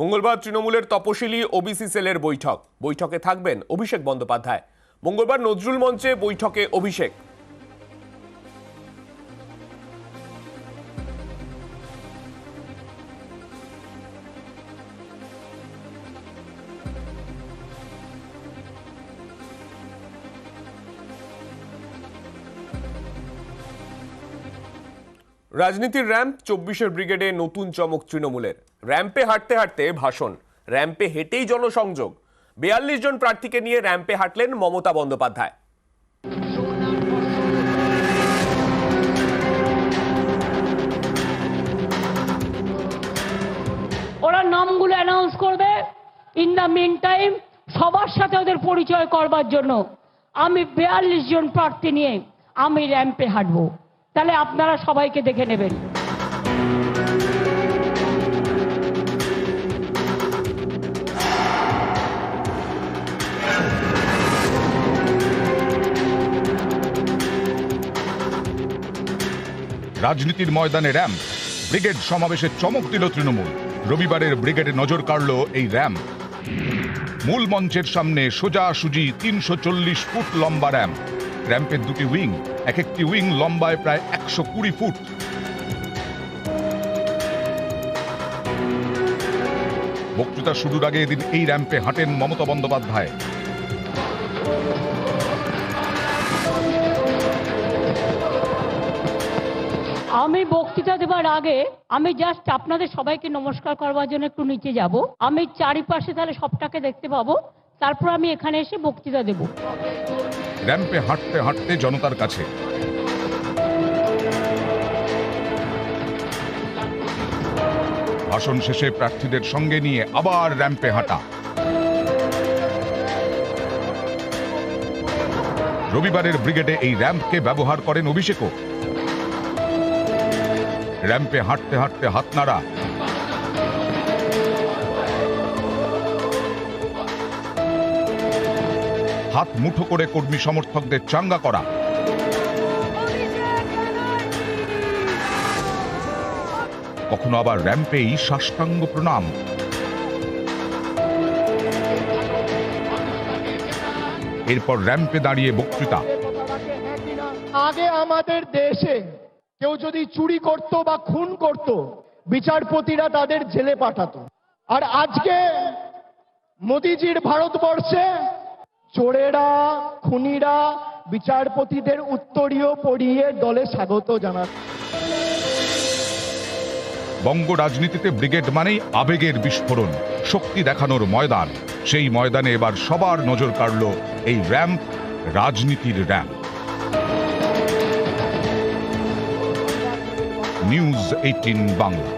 মঙ্গলবার তৃণমূলের তপশিলি ওবিসি সেলের বৈঠকে থাকবেন অভিষেক বন্দ্যোপাধ্যায়। মঙ্গলবার নজরুল মঞ্চে বৈঠকে অভিষেক। রাজনীতির র্যাম্প 24 ব্রিগেডে নতুন চমক তৃণমূলের। র্যাম্পে হাঁটতে হাঁটতে ভাষণ, র্যাম্পে হেঁটেই জনসংযোগ। 42 জন প্রার্থীকে নিয়ে র্যাম্পে হাঁটলেন মমতা বন্দ্যোপাধ্যায়। ওরা নামগুলো অ্যানাউন্স করবে। ইন দ্য মিন টাইম সবার সাথে ওদের পরিচয় করবার জন্য আমি 42 জন প্রার্থী নিয়ে আমি র্যাম্পে হাঁটবো। তাহলে আপনারা সবাইকে দেখে নেবেন। রাজনীতির ময়দানে র্যাম্প, ব্রিগেড সমাবেশে চমক দিল তৃণমূল। রবিবারের ব্রিগেডে নজর কাড়ল এই র্যাম্প। মূল মঞ্চের সামনে সোজাসুজি 340 ফুট লম্বা র্যাম্প। র্যাম্পের দুটি উইং, এক একটি উইং লম্বায় প্রায় 120 ফুট। বক্তৃতা শুরুর আগে এদিন এই র্যাম্পে হাঁটেন মমতা বন্দ্যোপাধ্যায়। আমি বক্তৃতা দেবার আগে আমি জাস্ট আপনাদের সবাইকে নমস্কার করবার জন্য একটু নিচে যাব। আমি চারিপাশে তাহলে সবটাকে দেখতে পাবো, তারপর আমি এখানে এসে বক্তৃতা দেব। র্যাম্পে হাঁটতে হাঁটতে জনতার কাছে। ভাষণ শেষে প্রার্থীদের সঙ্গে নিয়ে আবার র্যাম্পে হাঁটা। রবিবারের ব্রিগেডে এই র্যাম্পকে ব্যবহার করেন অভিষেকও। র্যাম্পে হাঁটতে হাঁটতে হাত নাড়া, হাত মুঠো করে কর্মী সমর্থকদের চাঙ্গা করা, কখনো আবার র্যাম্পেই সাষ্টাঙ্গ প্রণাম। এরপর র্যাম্পে দাঁড়িয়ে বক্তৃতা। আগে আমাদের দেশে কেউ যদি চুরি করত বা খুন করত, বিচারপতিরা তাদের জেলে পাঠাতো। আর আজকে মোদিজির ভারতবর্ষে চোরেরা, খুনিরা বিচারপতিদের উত্তরীয় পড়িয়ে দলে স্বাগত জানাচ্ছে। বঙ্গ রাজনীতিতে ব্রিগেড মানেই আবেগের বিস্ফোরণ, শক্তি দেখানোর ময়দান। সেই ময়দানে এবার সবার নজর কাড়ল এই র্যাম্প, রাজনীতির র্যাম্প। নিউজ 18 বাংলা।